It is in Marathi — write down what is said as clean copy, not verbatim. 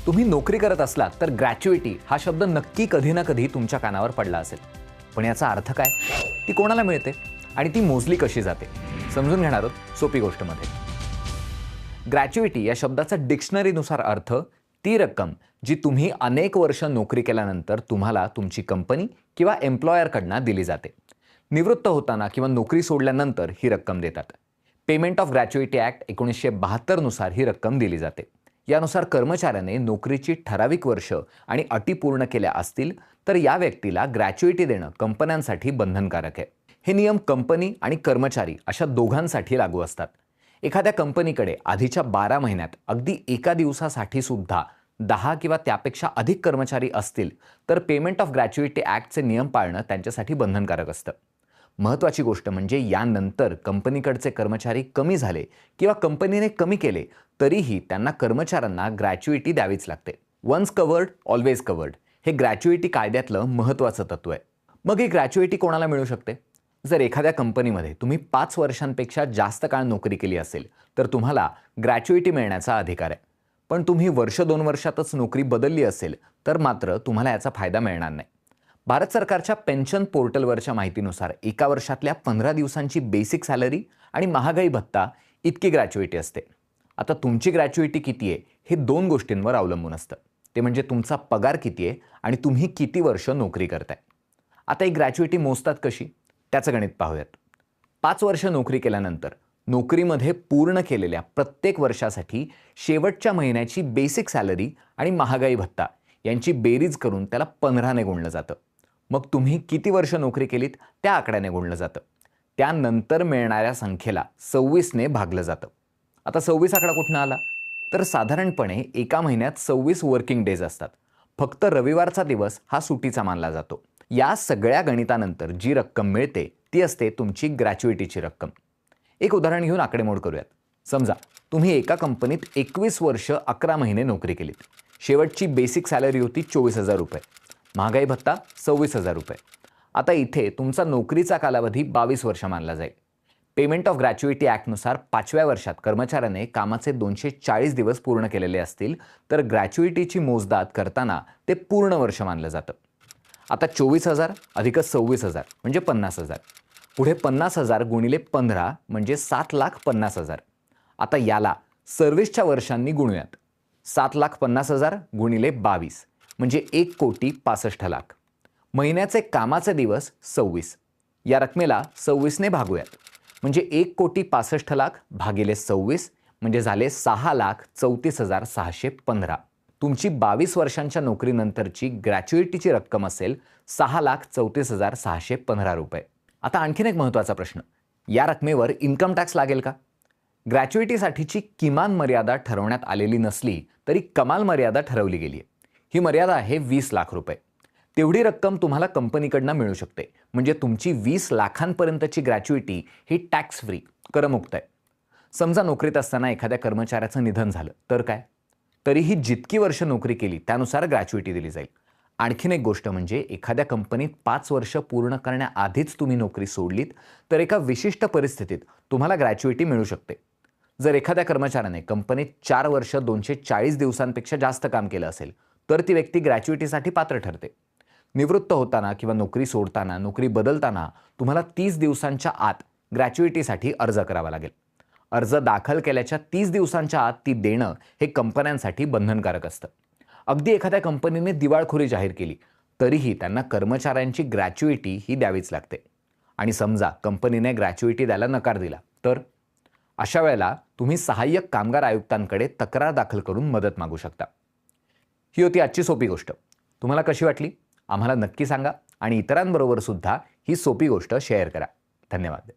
तुम्ही नोकरी करत असलात तर ग्रॅच्युइटी हा शब्द नक्की कधी ना कधी तुमच्या कानावर पडला असेल. पण याचा अर्थ काय, ती कोणाला मिळते आणि ती मोजली कशी जाते, समजून घेणार आहोत सोपी गोष्टमध्ये. ग्रॅच्युइटी या शब्दाचा डिक्शनरीनुसार अर्थ ती रक्कम जी तुम्ही अनेक वर्ष नोकरी केल्यानंतर तुम्हाला तुमची कंपनी किंवा एम्प्लॉयरकडनं दिली जाते. निवृत्त होताना किंवा नोकरी सोडल्यानंतर ही रक्कम देतात. पेमेंट ऑफ ग्रॅच्युइटी ॲक्ट 1972 नुसार ही रक्कम दिली जाते. यानुसार कर्मचाऱ्याने नोकरीची ठराविक वर्ष आणि अटी पूर्ण केल्या असतील तर या व्यक्तीला ग्रॅच्युइटी देणं कंपन्यांसाठी बंधनकारक आहे. हे नियम कंपनी आणि कर्मचारी अशा दोघांसाठी लागू असतात. एखाद्या कंपनीकडे आधीच्या 12 महिन्यात अगदी एका दिवसासाठी सुद्धा 10 किंवा त्यापेक्षा अधिक कर्मचारी असतील तर पेमेंट ऑफ ग्रॅच्युइटी ॲक्टचे नियम पाळणं त्यांच्यासाठी बंधनकारक असतं. महत्त्वाची गोष्ट म्हणजे यानंतर कंपनीकडचे कर्मचारी कमी झाले किंवा कंपनीने कमी केले तरीही त्यांना कर्मचाऱ्यांना ग्रॅच्युइटी द्यावीच लागते. वन्स कव्हर्ड ऑलवेज कव्हर्ड हे ग्रॅच्युइटी कायद्यातलं महत्त्वाचं तत्व आहे. मग ही ग्रॅच्युइटी कोणाला मिळू शकते? जर एखाद्या कंपनीमध्ये तुम्ही 5 वर्षांपेक्षा जास्त काळ नोकरी केली असेल तर तुम्हाला ग्रॅच्युइटी मिळण्याचा अधिकार आहे. पण तुम्ही वर्ष 2 वर्षातच नोकरी बदलली असेल तर मात्र तुम्हाला याचा फायदा मिळणार नाही. भारत सरकारच्या पेन्शन पोर्टलवरच्या माहितीनुसार एका वर्षातल्या 15 दिवसांची बेसिक सॅलरी आणि महागाई भत्ता इतकी ग्रॅच्युइटी असते. आता तुमची ग्रॅच्युइटी किती आहे हे 2 गोष्टींवर अवलंबून असतं. ते म्हणजे तुमचा पगार किती आहे आणि तुम्ही किती वर्ष नोकरी करताय. आता ही ग्रॅच्युइटी मोजतात कशी, त्याचं गणित पाहूयात. 5 वर्ष नोकरी केल्यानंतर नोकरीमध्ये पूर्ण केलेल्या प्रत्येक वर्षासाठी शेवटच्या महिन्याची बेसिक सॅलरी आणि महागाई भत्ता यांची बेरीज करून त्याला 15ने गुणलं जातं. मग तुम्ही किती वर्ष नोकरी केलीत त्या आकड्याने गुणलं जातं. त्यानंतर मिळणाऱ्या संख्येला 26ने भागलं जातं. आता 26 आकडा कुठनं आला? तर साधारणपणे एका महिन्यात 26 वर्किंग डेज असतात. फक्त रविवारचा दिवस हा सुट्टीचा मानला जातो. या सगळ्या गणितानंतर जी रक्कम मिळते ती असते तुमची ग्रॅच्युइटीची रक्कम. एक उदाहरण घेऊन आकडेमोड करूयात. समजा तुम्ही एका कंपनीत 21 वर्ष 11 महिने नोकरी केलीत. शेवटची बेसिक सॅलरी होती 24,000 रुपये. महागाई भत्ता 26,000 रुपये. आता इथे तुमचा नोकरीचा कालावधी 22 वर्ष मानला जाईल. पेमेंट ऑफ ग्रॅच्युइटी ॲक्टनुसार 5व्या वर्षात कर्मचाऱ्याने कामाचे 240 दिवस पूर्ण केलेले असतील तर ग्रॅच्युइटीची मोजदाद करताना ते पूर्ण वर्ष मानलं जातं. आता 24,000 अधिक 26,000 म्हणजे 50,000. पुढे 50,000 गुणिले 15 म्हणजे 7,50,000. आता याला सर्व्हिसच्या वर्षांनी गुणूयात. 7,50,000 गुणिले 22 म्हणजे 1,65,00,000. महिन्याचे कामाचे दिवस 26. या रकमेला 26ने भागूयात. म्हणजे 1,65,00,000 भागिले 26 म्हणजे झाले 6,34,615. तुमची 22 वर्षांच्या नोकरीनंतरची ग्रॅच्युइटीची रक्कम असेल 6,34,615 रुपये. आता आणखीन एक महत्त्वाचा प्रश्न, या रकमेवर इन्कम टॅक्स लागेल का? ग्रॅच्युइटीसाठीची किमान मर्यादा ठरवण्यात आलेली नसली तरी कमाल मर्यादा ठरवली गेली आहे. ही मर्यादा आहे 20 लाख रुपये. तेवढी रक्कम तुम्हाला कंपनीकडनं मिळू शकते. म्हणजे तुमची 20 लाखांपर्यंतची ग्रॅच्युइटी ही टॅक्स फ्री, करमुक्त आहे. समजा नोकरीत असताना एखाद्या कर्मचाऱ्याचं निधन झालं तर काय? तरीही जितकी वर्ष नोकरी केली त्यानुसार ग्रॅच्युइटी दिली जाईल. आणखीन एक गोष्ट म्हणजे एखाद्या कंपनीत 5 वर्ष पूर्ण करण्याआधीच तुम्ही नोकरी सोडलीत तर एका विशिष्ट परिस्थितीत तुम्हाला ग्रॅच्युइटी मिळू शकते. जर एखाद्या कर्मचाऱ्याने कंपनीत 4 वर्ष 240 दिवसांपेक्षा जास्त काम केलं असेल तर ती व्यक्ती ग्रॅच्युइटीसाठी पात्र ठरते. निवृत्त होताना किंवा नोकरी सोडताना, नोकरी बदलताना तुम्हाला 30 दिवसांच्या आत ग्रॅच्युइटीसाठी अर्ज करावा लागेल. अर्ज दाखल केल्याच्या 30 दिवसांच्या आत ती देणं हे कंपन्यांसाठी बंधनकारक असतं. अगदी एखाद्या कंपनीने दिवाळखोरी जाहीर केली तरीही त्यांना कर्मचाऱ्यांची ग्रॅच्युइटी ही द्यावीच लागते. आणि समजा कंपनीने ग्रॅच्युइटी द्यायला नकार दिला तर अशा वेळेला तुम्ही सहाय्यक कामगार आयुक्तांकडे तक्रार दाखल करून मदत मागू शकता. ही होती आजची सोपी गोष्ट. तुम्हाला कशी वाटली आम्हाला नक्की सांगा आणि इतरांबरोबर सुद्धा ही सोपी गोष्ट शेअर करा. धन्यवाद.